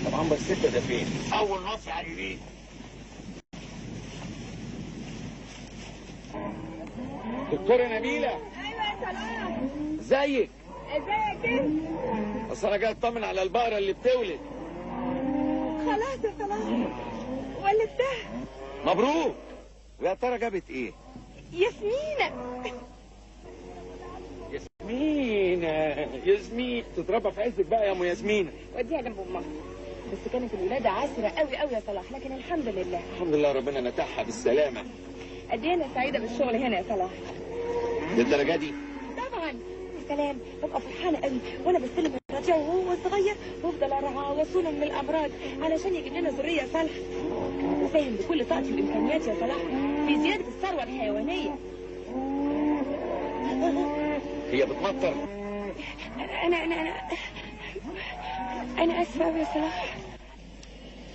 طب عنبر 6 ده فين؟ اول نص على اليمين. دكتورة نبيلة. ايوه يا صلاح. ازيك؟ ازيك انت؟ اصل انا جاي اطمن على البقرة اللي بتولد. خلاص يا صلاح ولدتها. مبروك. ويا ترى جابت ايه؟ ياسمينة. ياسمين تتربى في عزك بقى يا ام ياسمينة. وديها جنب امها. بس كانت الولادة عسرة قوي قوي يا صلاح، لكن الحمد لله. الحمد لله ربنا نتاحها بالسلامة. قد ايه انا سعيدة بالشغل هنا يا صلاح. للدرجة دي؟ طبعا. يا سلام، ببقى فرحانة قوي وانا بستلم الرضيع وهو صغير، وافضل ارعاه واصونه من الامراض علشان يجيب لنا ذرية صالحة. بساهم بكل طاقتي والامكانيات يا صلاح في زيادة الثروة الحيوانية. هي بتمطر؟ انا اسفة قوي يا صلاح.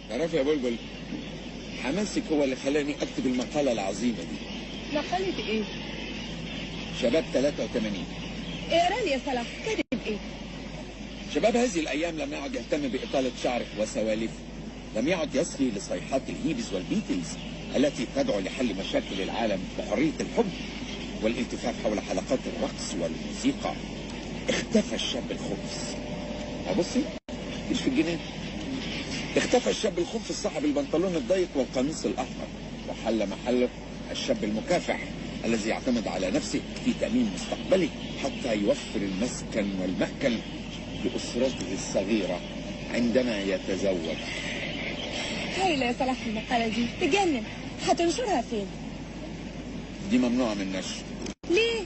تعرفي يا بلبل، حماسك هو اللي خلاني اكتب المقالة العظيمة دي. مقالة ايه؟ شباب 83. اقرا لي يا صلاح، كاتب ايه؟ شباب هذه الايام لم يعد يهتم باطالة شعره وسوالفه، لم يعد يصغي لصيحات الهيبز والبيتلز التي تدعو لحل مشاكل العالم بحرية الحب والالتفاف حول حلقات الرقص والموسيقى. اختفى الشاب الخبث. بصي مش في الجنان. اختفى الشاب الخبث صاحب البنطلون الضيق والقميص الاحمر، وحل محله الشاب المكافح الذي يعتمد على نفسه في تأمين مستقبله حتى يوفر المسكن والمأكل لأسرته الصغيرة عندما يتزوج. هايلة يا صلاح المقالة دي، تجنن. هتنشرها فين؟ دي ممنوعة من النشر. ليه؟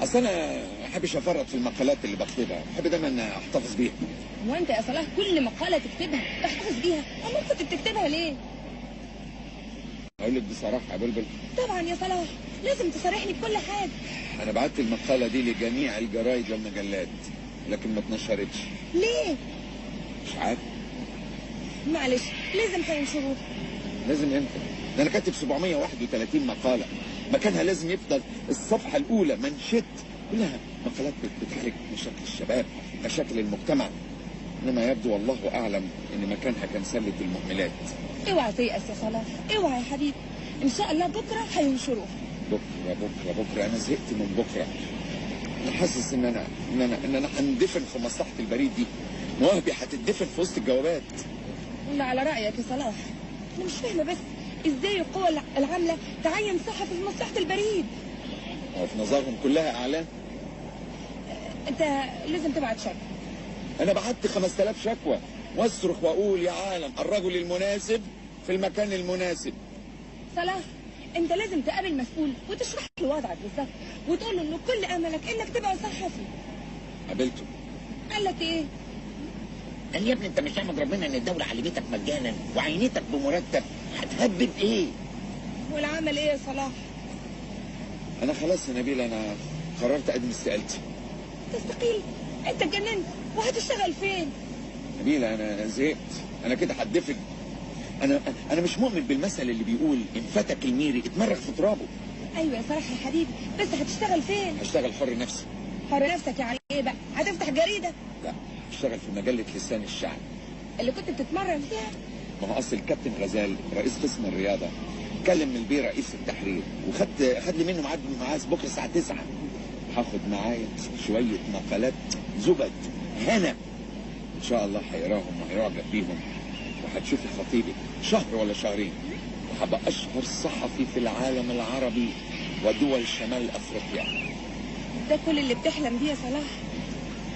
اصل انا ما بحبش افرط في المقالات اللي بكتبها، بحب دايما احتفظ بيها. وانت يا صلاح كل مقالة تكتبها تحتفظ بيها، امال كنت بتكتبها ليه؟ اقول لك بصراحة يا بلبل. طبعا يا صلاح، لازم تصارحني بكل حاجة. انا بعت المقالة دي لجميع الجرايد والمجلات لكن ما اتنشرتش. ليه؟ مش عارف. معلش، لازم هينشروها. لازم امتى؟ ده انا كاتب 731 مقالة، مكانها لازم يفضل الصفحة الأولى منشط كلها مقالات بتعالج مشاكل الشباب، مشاكل المجتمع. إنما يبدو والله أعلم إن مكانها كان سلة المهملات. اوعى تيأس يا صلاح، اوعى يا حبيبي، إن شاء الله بكرة هينشروها. بكرة أنا زهقت من بكرة. أنا حاسس إن أنا هندفن في مصلحة البريد دي. مواهبي هتدفن في وسط الجوابات. لا على رأيك يا صلاح، أنا مش فاهمة بس ازاي القوى العاملة تعين صحفي في مصلحة البريد؟ هو في نظرهم كلها اعلام؟ انت لازم تبعت شكوى. انا بعت 5000 شكوى واصرخ واقول يا عالم الرجل المناسب في المكان المناسب. صلاح، انت لازم تقابل مسؤول وتشرح له وضعك بالظبط وتقول له انه كل املك انك تبقى صحفي. قابلته. قال لك ايه؟ قال يا ابني انت مش احمد ربنا ان الدولة علمتك مجانا وعينتك بمرتب، هتهبب ايه؟ والعمل ايه يا صلاح؟ انا خلاص يا نبيل، انا قررت اقدم استقالتي. تستقيل؟ انت اتجننت، وهتشتغل فين؟ نبيل انا زهقت، انا كده هتدفن. انا مش مؤمن بالمثل اللي بيقول ان فتك الميري اتمرغ في ترابه. ايوه يا صلاح يا حبيبي، بس هتشتغل فين؟ هشتغل حر نفسي. حر نفسك يعني ايه بقى؟ هتفتح جريدة؟ لا، هشتغل في مجلة لسان الشعب اللي كنت بتتمرن فيها. ما هو اصل الكابتن غزال رئيس قسم الرياضة كلم البيه رئيس التحرير خد لي منه ميعاد معاه بكره الساعة 9. هاخد معايا شوية مقالات زبد هنا ان شاء الله هيقراهم وهيعجب بيهم، وهتشوفي خطيبي شهر ولا شهرين وهبقى اشهر صحفي في العالم العربي ودول شمال افريقيا. ده كل اللي بتحلم بيه يا صلاح؟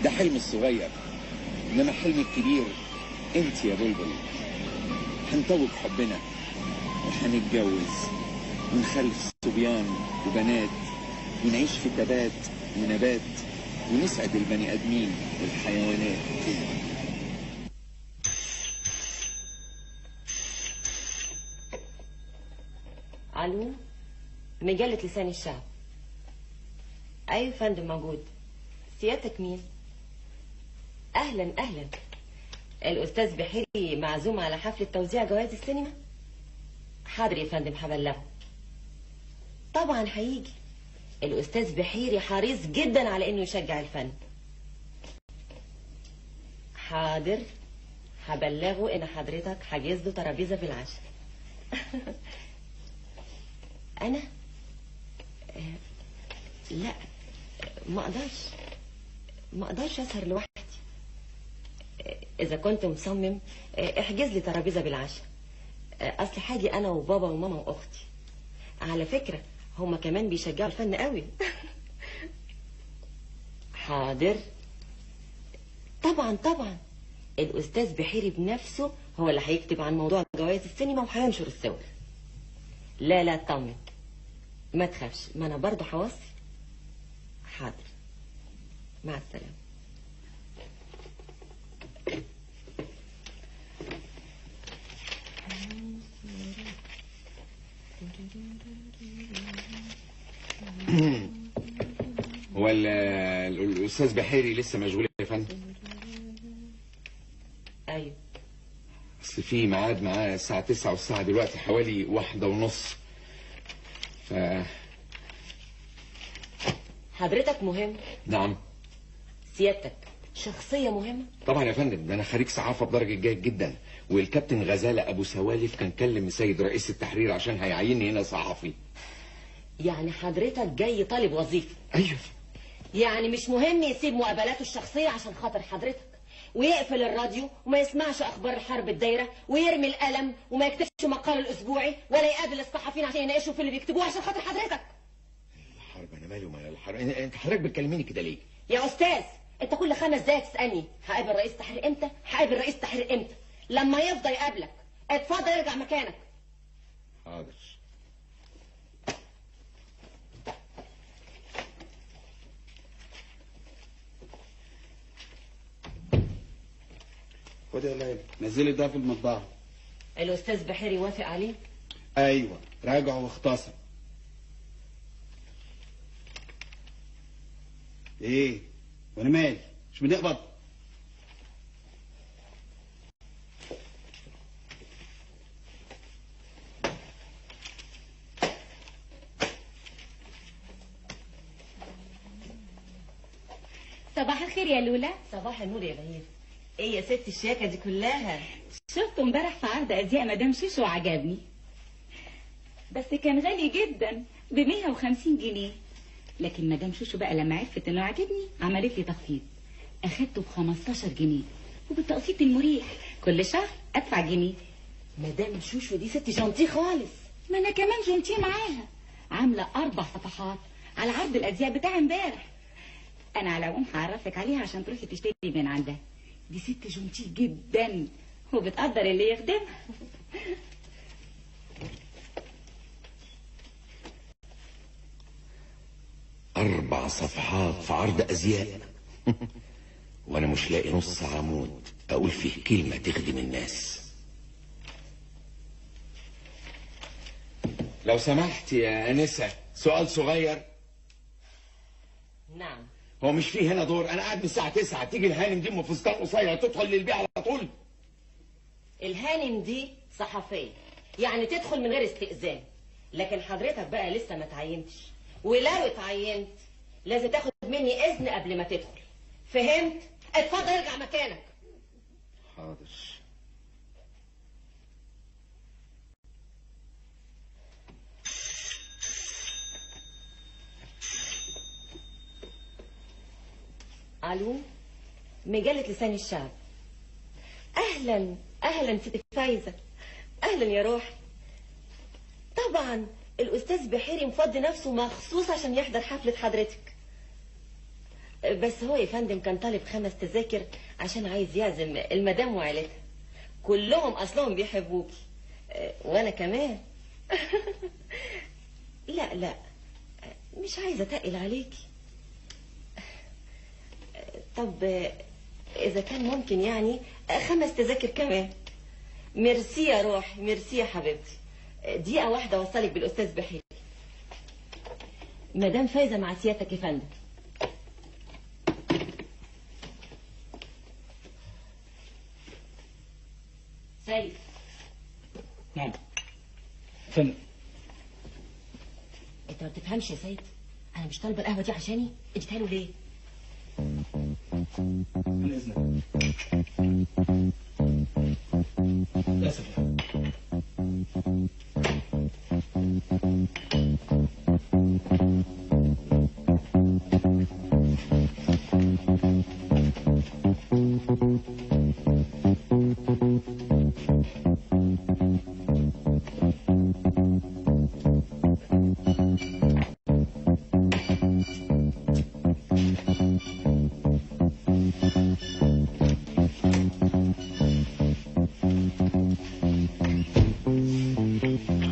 ده حلمي الصغير، انما حلمي الكبير انت يا بلبل. هنتوج حبنا وهنتجوز ونخلف صبيان وبنات ونعيش في تبات ونبات ونسعد البني ادمين والحيوانات. الو، مجلة لسان الشعب. ايوه فندم موجود. سيادتك مين؟ اهلا اهلا. الاستاذ بحيري معزوم على حفلة توزيع جوائز السينما. حاضر يا فندم هبلغه. طبعا هيجي. الأستاذ بحيري حريص جدا على إنه يشجع الفن. حاضر، هبلغه إن حضرتك حاجز له ترابيزة في العشاء. أنا؟ لا، ما أقدرش أسهر لوحدي. إذا كنت مصمم احجز لي ترابيزة بالعشاء. أصل حاجي أنا وبابا وماما وأختي. على فكرة هما كمان بيشجعوا الفن قوي. حاضر، طبعا الأستاذ بحيري بنفسه هو اللي هيكتب عن موضوع جوائز السينما وهينشر الصور. لا اطمن، ما تخافش، ما أنا برضه هوصي. حاضر، مع السلامة. هو الأستاذ بحيري لسه مشغول يا فندم؟ أيوه، بس في ميعاد معاه الساعة 9 والساعة دلوقتي حوالي 1:30. حضرتك مهم؟ نعم. سيادتك شخصية مهمة؟ طبعا يا فندم، ده أنا خريج صحافة بدرجة جيد جدا، والكابتن غزالة أبو سوالف كان كلم السيد رئيس التحرير عشان هيعيني هنا صحفي. يعني حضرتك جاي طالب وظيفة؟ أيوه. يعني مش مهم يسيب مقابلاته الشخصية عشان خاطر حضرتك، ويقفل الراديو وما يسمعش أخبار الحرب الدايرة، ويرمي القلم وما يكتبش مقال الأسبوعي، ولا يقابل الصحفيين عشان يناقشوا في اللي بيكتبوه عشان خاطر حضرتك؟ الحرب، انا مالي ومال الحرب؟ انت حضرتك بتكلميني كده ليه؟ يا أستاذ، أنت كل 5 دقايق تسألني هقابل رئيس التحرير إمتى؟ هقابل رئيس التحرير إمتى؟ لما يفضى يقابلك. اتفضل ارجع مكانك. حاضر. خد يا ليلى، نزلي ده في المطبعة. الأستاذ بحيري وافق عليه؟ ايوه، راجع واختصر. ايه وانا مالي؟ مش بنقبض؟ صباح الخير يا لولا. صباح النور يا بهير. ايه يا ست الشياكة دي كلها؟ شفته امبارح في عرض ازياء مدام شيشو وعجبني، بس كان غالي جدا ب 150 جنيه. لكن مدام شيشو بقى لما عرفت انه عجبني عملت لي تخفيض، اخدته ب 15 جنيه وبالتقسيط المريح كل شهر ادفع جنيه. مدام شوشو دي ست جانتي خالص. ما انا كمان جونتي معاها، عامله 4 صفحات على عرض الازياء بتاع امبارح. انا على العموم هعرفك عليها عشان تروحي تشتري من عندها. دي ست جونتي جدا وبتقدر اللي يخدمها. أربع صفحات في عرض أزياء وأنا مش لاقي نص عمود أقول فيه كلمة تخدم الناس. لو سمحت يا أنسة، سؤال صغير. نعم. هو مش فيه هنا دور؟ أنا قاعد من الساعة 9، تيجي الهانم دي أم فستان قصير تدخل للبيع على طول. الهانم دي صحفية، يعني تدخل من غير استئذان. لكن حضرتك بقى لسه ما تعينتش، ولو اتعينت لازم تاخد مني إذن قبل ما تدخل. فهمت؟ اتفضل ارجع مكانك. حاضر. الو، مجلة لسان الشعب. اهلا اهلا ست فايزة، اهلا يا روحي. طبعا الاستاذ بحيري مفضي نفسه مخصوص عشان يحضر حفلة حضرتك، بس هو يا فندم كان طالب 5 تذاكر عشان عايز يعزم المدام وعيلتها. كلهم اصلهم بيحبوكي وانا كمان. لا لا، مش عايزة اتقل عليكي. طب إذا كان ممكن يعني 5 تذاكر كمان. ميرسي يا روحي، ميرسي يا حبيبتي. دقيقة واحدة أوصلك بالأستاذ بحيري. مدام فايزة مع سيادتك يا فندم. سيد. نعم. فندم. أنت ما بتفهمش يا سيد؟ انا مش طالبه القهوه دي عشاني، اديتها له ليه؟ من اذنك. اسف.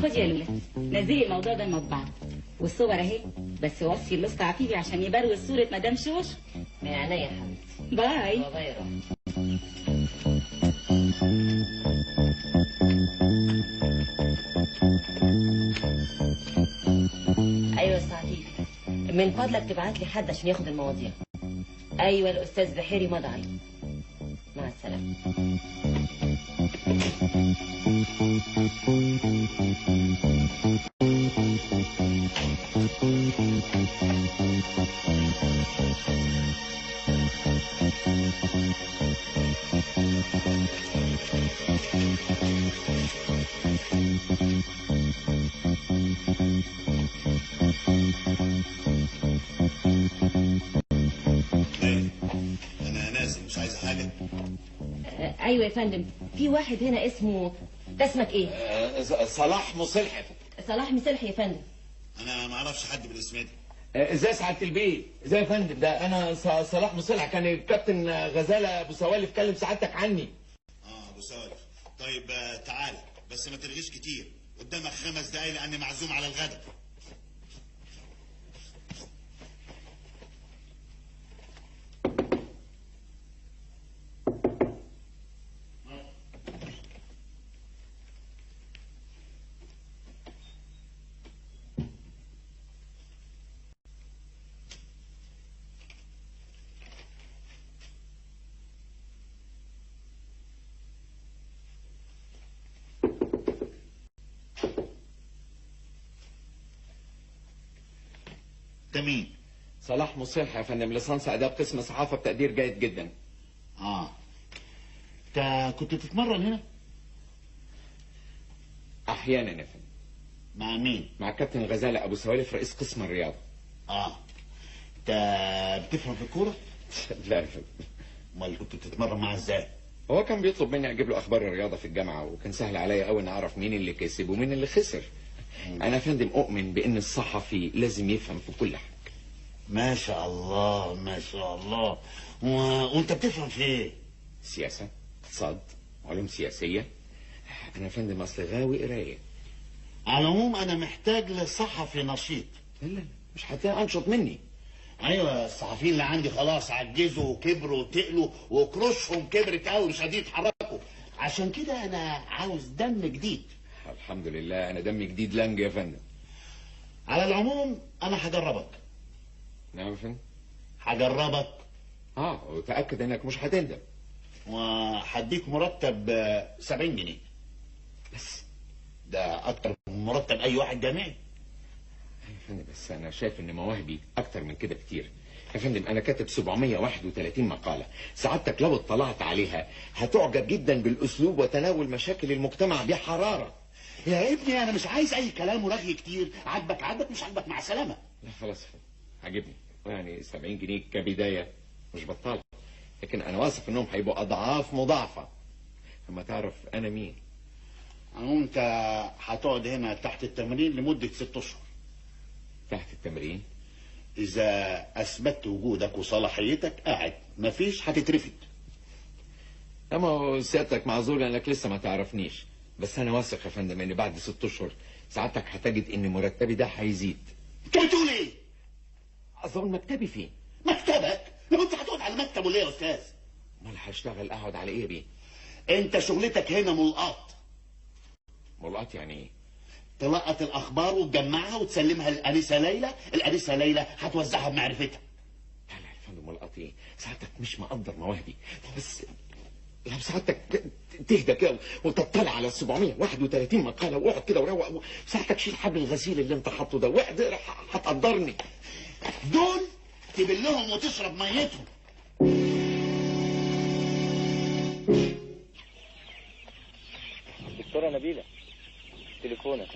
خد يا لولا، نزلي الموضوع ده المطبعة والصور اهي، بس وصي اللص عفيفي عشان يبروز صورة مدام شوش. من عينيا يا حبيبتي. باي. بابا يروح. ايوه استاذ عفيفي، من فضلك تبعت لي حد عشان ياخد المواضيع. ايوه الاستاذ بحيري مضى عليه. مع السلامه. انا نازل، مش عايز حاجه. ايوه يا فندم، في واحد هنا اسمه، ده اسمك ايه؟ صلاح مصلحي. صلاح مصلحي يا فندم. انا ما اعرفش حد بالاسم ده. ازاي سعاده البيه؟ ازاي يا فندم؟ ده انا صلاح مصلحي، كان الكابتن غزاله ابو سوالف كلم سعادتك عني. ابو سوالف. طيب تعال، بس ما ترغيش كتير، قدامك 5 دقايق لاني معزوم على الغدا. ده مين؟ صلاح مصلحي يا فندم، ليسانس اداب قسم صحافه بتقدير جيد جدا. انت كنت تتمرن هنا؟ احيانا يا فندم. مع مين؟ مع الكابتن غزاله ابو سوالف رئيس قسم الرياضه. انت بتفهم في الكوره؟ لا يا فندم. امال كنت بتتمرن معاه ازاي؟ هو كان بيطلب مني اجيب له اخبار الرياضه في الجامعه، وكان سهل عليا قوي ان اعرف مين اللي كسب ومين اللي خسر. انا يا فندم اؤمن بان الصحفي لازم يفهم في كل حاجه. ما شاء الله ما شاء الله. وانت بتفهم في ايه؟ سياسه، اقتصاد، علوم سياسيه. انا يا فندم اصل غاوي قرايه. على العموم انا محتاج لصحفي نشيط. لا مش هتلاقي انشط مني. ايوه، الصحفيين اللي عندي خلاص عجزوا وكبروا وتقلوا وكروشهم كبرت قوي، مش قادرين يتحركوا. عشان كده انا عاوز دم جديد. الحمد لله انا دمي جديد لانج يا فندم. على العموم انا هجربك. نعم يا فندم. هجربك. وتاكد انك مش هتندم. وهديك مرتب 70 جنيه بس. ده اكتر من مرتب اي واحد جامعي. يا فندم بس انا شايف ان مواهبي اكتر من كده كتير. يا فندم انا كاتب 731 مقالة، سعادتك لو اطلعت عليها هتعجب جدا بالاسلوب وتناول مشاكل المجتمع بحرارة. يا ابني انا مش عايز اي كلام ورغي كتير، عاجبك عاجبك، مش عاجبك مع السلامة. لا خلاص يا فندم عجبني، يعني 70 جنيه كبداية مش بطالة، لكن انا واثق انهم هيبقوا اضعاف مضاعفة لما تعرف انا مين. انت هتقعد هنا تحت التمرين لمدة 6 اشهر. تحت التمرين؟ اذا اثبتت وجودك وصلاحيتك قاعد، مفيش هتترفد. اما سيادتك معذور لانك لسه ما تعرفنيش، بس انا واثق يا فندم ان بعد 6 اشهر سعادتك هتجد ان مرتبي ده هيزيد. انت بتقول ايه؟ اظن مكتبي فين؟ مكتبك؟ لو انت هتقعد على مكتب ولا ايه يا استاذ؟ امال هشتغل اقعد على ايه بيه؟ انت شغلتك هنا ملقط. ملقط يعني ايه؟ تلقط الاخبار وتجمعها وتسلمها للانسه ليلى، الانسه ليلى هتوزعها بمعرفتها. لا يا فندم ملقط ايه؟ سعادتك مش مقدر مواهبي، بس لو سعادتك تهدى كده وتطلع على 731 مقاله واقعد كده وروق، سعادتك شيل حبل الغسيل اللي انت حاطه ده واقعد اقرا هتقدرني. دول تبلهم وتشرب ميتهم. دكتورة نبيلة، تليفونك.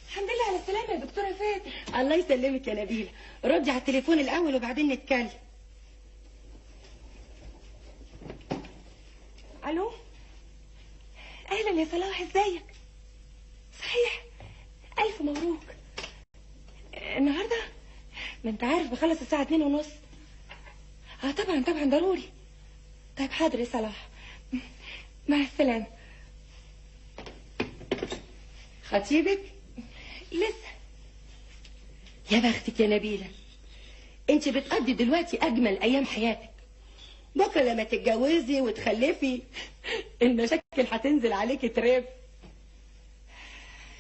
الحمد لله على السلامة يا دكتورة فاتن. الله يسلمك يا نبيلة، ردي على التليفون الأول وبعدين نتكلم. الو، اهلا يا صلاح، ازيك؟ صحيح، الف مبروك. النهارده ما انت عارف بخلص الساعه 2:30. طبعا طبعا ضروري. طيب حاضر يا صلاح، مع السلامه. خطيبك؟ لسه. يا بختك يا نبيلة، انت بتقضي دلوقتي أجمل أيام حياتك. بكرة لما تتجوزي وتخلفي المشاكل هتنزل عليكي تراب.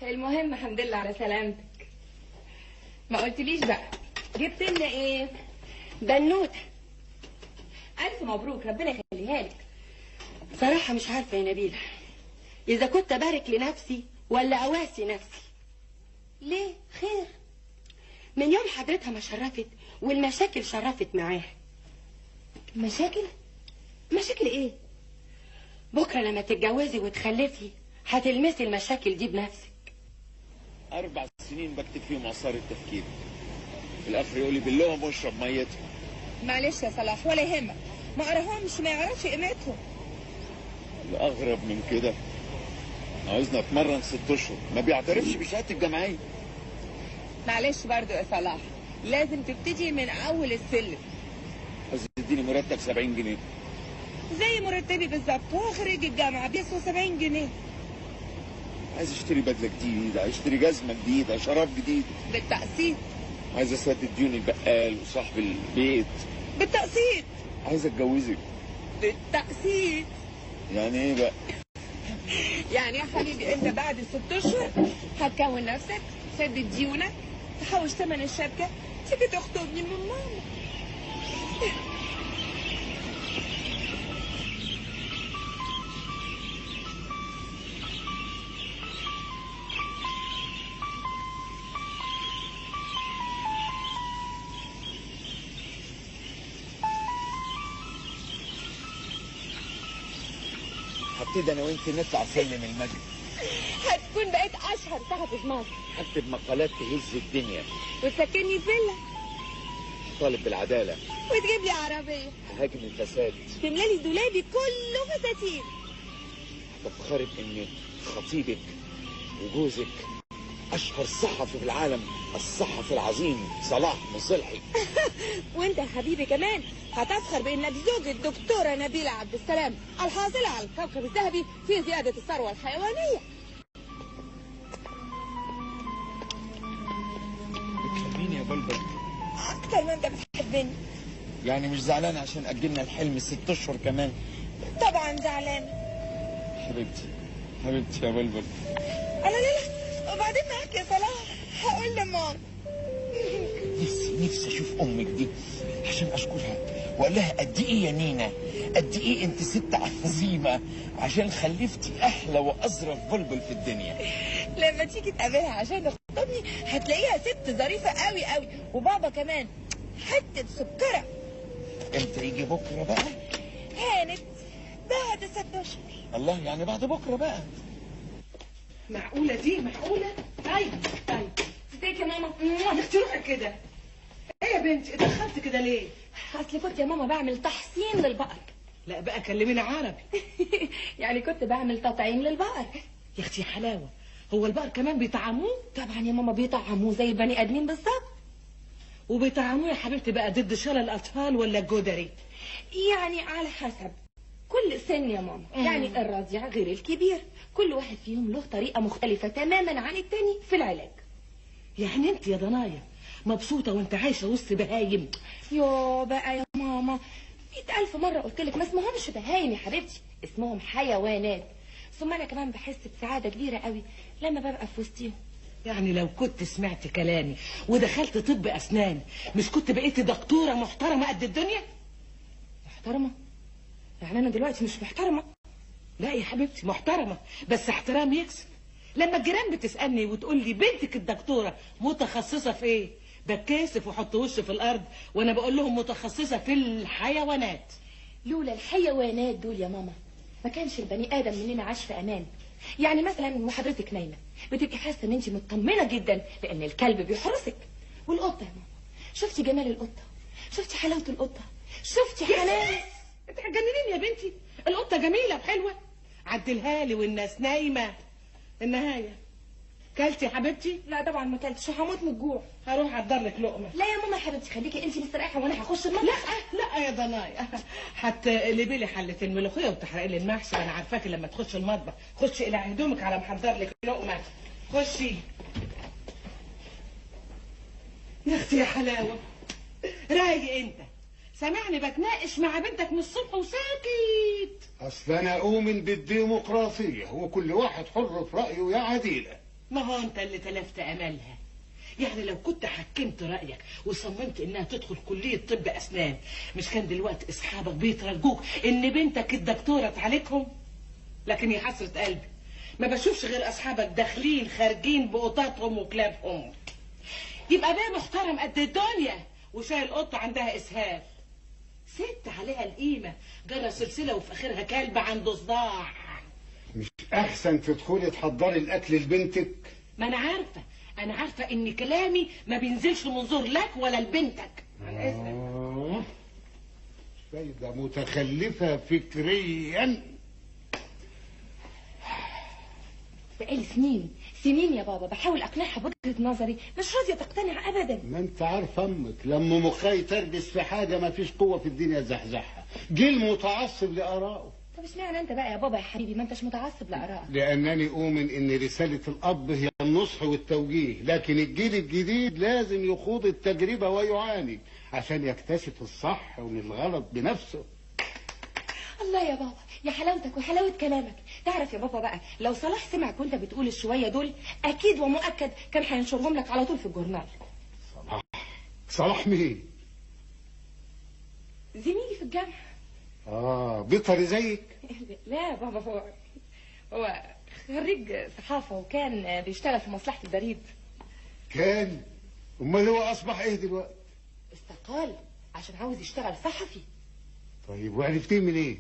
المهم الحمد لله على سلامتك. ما قلتليش بقى جبت لنا ايه؟ بنوتة. الف مبروك، ربنا يخليها لك. صراحة مش عارفة يا نبيلة إذا كنت أبارك لنفسي ولا أواسي نفسي. ليه؟ خير؟ من يوم حضرتها ما شرفت والمشاكل شرفت معاها. مشاكل؟ مشاكل ايه؟ بكرة لما تتجوزي وتخلفي هتلمسي المشاكل دي بنفسك. 4 سنين بكتب فيهم آثار التفكير، في الآخر يقول لي بلهم واشرب ميتهم. معلش يا صلاح، ولا يهمك، ما قراهمش ما يعرفش قيمتهم. الأغرب من كده عاوزنا اتمرن 6 اشهر، ما بيعترفش بشهادة الجمعية. معلش برضو يا صلاح، لازم تبتدي من اول السلم. عايز تديني مرتب 70 جنيه. زي مرتبي بالظبط، هو خريج الجامعه بيسوى 70 جنيه. عايز اشتري بدلة جديدة، عايز اشتري جزمة جديدة، شراب جديد. بالتقسيط. عايز اسدد ديون البقال وصاحب البيت. بالتقسيط. عايز اتجوزك. بالتقسيط. يعني ايه بقى؟ يعني يا حبيبي انت بعد ال6 اشهر هتكون نفسك، تسدد ديونك، تحوش ثمن الشبكه، تيجي تخطبني من ماما. هبتدي انا وانت نطلع سلم المجد. هتكون بقيت اشهر صحفي في مصر. هكتب مقالات تهز الدنيا. وتسكنني فيلا. طالب بالعدالة. وتجيب لي عربيه. هاجم الفساد. تملالي دولابي كله فساتين. هتفخري بان خطيبك وجوزك اشهر صحفي في العالم، الصحفي العظيم صلاح مصلحي. وانت يا حبيبي كمان هتفخر بانك زوج الدكتوره نبيله عبد السلام، الحاصله على الكوكب الذهبي في زياده الثروه الحيوانيه. بتحبيني يا بلبل؟ اكتر ما انت بتحبني. يعني مش زعلان عشان اجلنا الحلم 6 اشهر كمان؟ طبعا زعلانه. حبيبتي حبيبتي يا بلبل. لا لا لا، وبعدين معاك يا صلاح هقول لماما. نفسي اشوف امك دي عشان اشكرها واقول لها قد ايه يا نينا، قد ايه انت ست عظيمه عشان خلفتي احلى واظرف بلبل في الدنيا. لما تيجي تقابلها عشان تخطبني هتلاقيها ست ظريفه قوي قوي، وبابا كمان حته سكره. امتى يجي بكره بقى؟ هانت بعد 6 اشهر. الله، يعني بعد بكره بقى. معقولة دي؟ معقولة؟ طيب طيب. ازيك يا ماما؟ يا اختي روحي كده. ايه يا بنتي اتأخرت كده ليه؟ اصل كنت يا ماما بعمل تحصين للبقر. لا بقى كلميني عربي. يعني كنت بعمل تطعيم للبقر. يا اختي حلاوة، هو البقر كمان بيطعموه؟ طبعا يا ماما بيطعموه زي البني ادمين بالظبط. وبيطعموه يا حبيبتي بقى ضد شلل الاطفال ولا الجدري؟ يعني على حسب كل سن يا ماما. يعني الرضيع غير الكبير، كل واحد فيهم له طريقة مختلفة تماما عن التاني في العلاج. يعني انت يا ضنايا مبسوطة وانت عايشة وسط بهايم؟ يو بقى يا ماما 100,000 مرة قلت لك ما اسمهمش بهايم يا حبيبتي، اسمهم حيوانات. ثم انا كمان بحس بسعادة كبيرة قوي لما ببقى في وسطيهم. يعني لو كنت سمعت كلامي ودخلت طب اسنان مش كنت بقيتي دكتورة محترمة قد الدنيا؟ محترمه؟ يعني انا دلوقتي مش محترمه؟ لا يا حبيبتي محترمه، بس احترام يكسب. لما الجيران بتسالني وتقول لي بنتك الدكتوره متخصصه في ايه، بتكاسف واحط وشي في الارض وانا بقول لهم متخصصه في الحيوانات. لولا الحيوانات دول يا ماما ما كانش البني ادم مننا عاش في امان. يعني مثلا وحضرتك نايمه بتبقي حاسه ان انت مطمنه جدا لان الكلب بيحرسك. والقطه يا ماما، شفتي جمال القطه؟ شفتي حلاوه القطه؟ شفتي حلاوه؟ انت هتجننيني يا بنتي، القطه جميله وحلوه، عدلها لي والناس نايمه. النهايه كلتي يا حبيبتي؟ لا طبعا ما كلتش، هموت من الجوع. هروح احضر لك لقمه. لا يا ماما حبيبتي خليكي انت مستريحه وانا هخش المطبخ. لا يا ضنايا، هتقلبي لي حله الملوخيه وتحرقي لي المحشي، وانا عارفاكي لما تخشي المطبخ. خشي الى هدومك على ما احضر لك لقمه. خشي يا اختي يا حلاوه. رايق انت، سامعني بتناقش مع بنتك من الصبح وساكت. اصل انا اؤمن بالديمقراطيه وكل واحد حر في رايه يا عديله. ما هو انت اللي تلفت املها. يعني لو كنت حكمت رايك وصممت انها تدخل كليه طب اسنان، مش كان دلوقتي اصحابك بيترجوك ان بنتك الدكتوره تعالجهم؟ لكن يا حسره قلبي ما بشوفش غير اصحابك داخلين خارجين بقطاطهم وكلابهم. يبقى ده محترم قد الدنيا وشايل قطه عندها اسهال، ست عليها القيمه، جرى سلسله وفي اخرها كلب عنده صداع. مش احسن تدخلي تحضري الاكل لبنتك؟ ما انا عارفه ان كلامي ما بينزلش منظور لك ولا لبنتك. عن اذنك. سيدة متخلفة فكريا. بقالي سنين يا بابا بحاول اقنعها بوجهة نظري، مش راضية تقتنع ابدا. ما انت عارف امك لما مخها يتربس في حاجة ما فيش قوة في الدنيا تزحزحها، جيل متعصب لآرائه. طب اشمعنى انت بقى يا بابا يا حبيبي ما انتش متعصب لآرائك؟ لأنني أؤمن إن رسالة الأب هي النصح والتوجيه، لكن الجيل الجديد لازم يخوض التجربة ويعاني عشان يكتشف الصح من الغلط بنفسه. الله يا بابا يا حلاوتك وحلاوة كلامك. تعرف يا بابا بقى لو صلاح سمعك وانت بتقول الشوية دول أكيد ومؤكد كان هينشرهم لك على طول في الجورنال. صلاح مين؟ زميلي في الجامعة. بيطري زيك؟ لا يا بابا هو خريج صحافة وكان بيشتغل في مصلحة البريد. كان؟ امال هو اصبح ايه دلوقتي؟ استقال عشان عاوز يشتغل صحفي. طيب وعرفتيه من ايه؟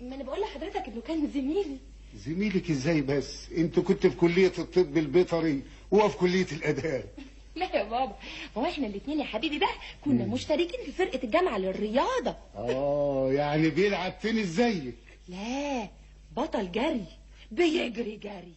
ما انا بقول لحضرتك انه كان زميلي. زميلك ازاي بس؟ انت كنت في كلية الطب البيطري وهو في كلية الاداب. لا يا بابا هو احنا الاثنين يا حبيبي بقى كنا مشتركين في فرقة الجامعة للرياضة. يعني بيلعب تنس زيك؟ لا بطل جري، بيجري جري.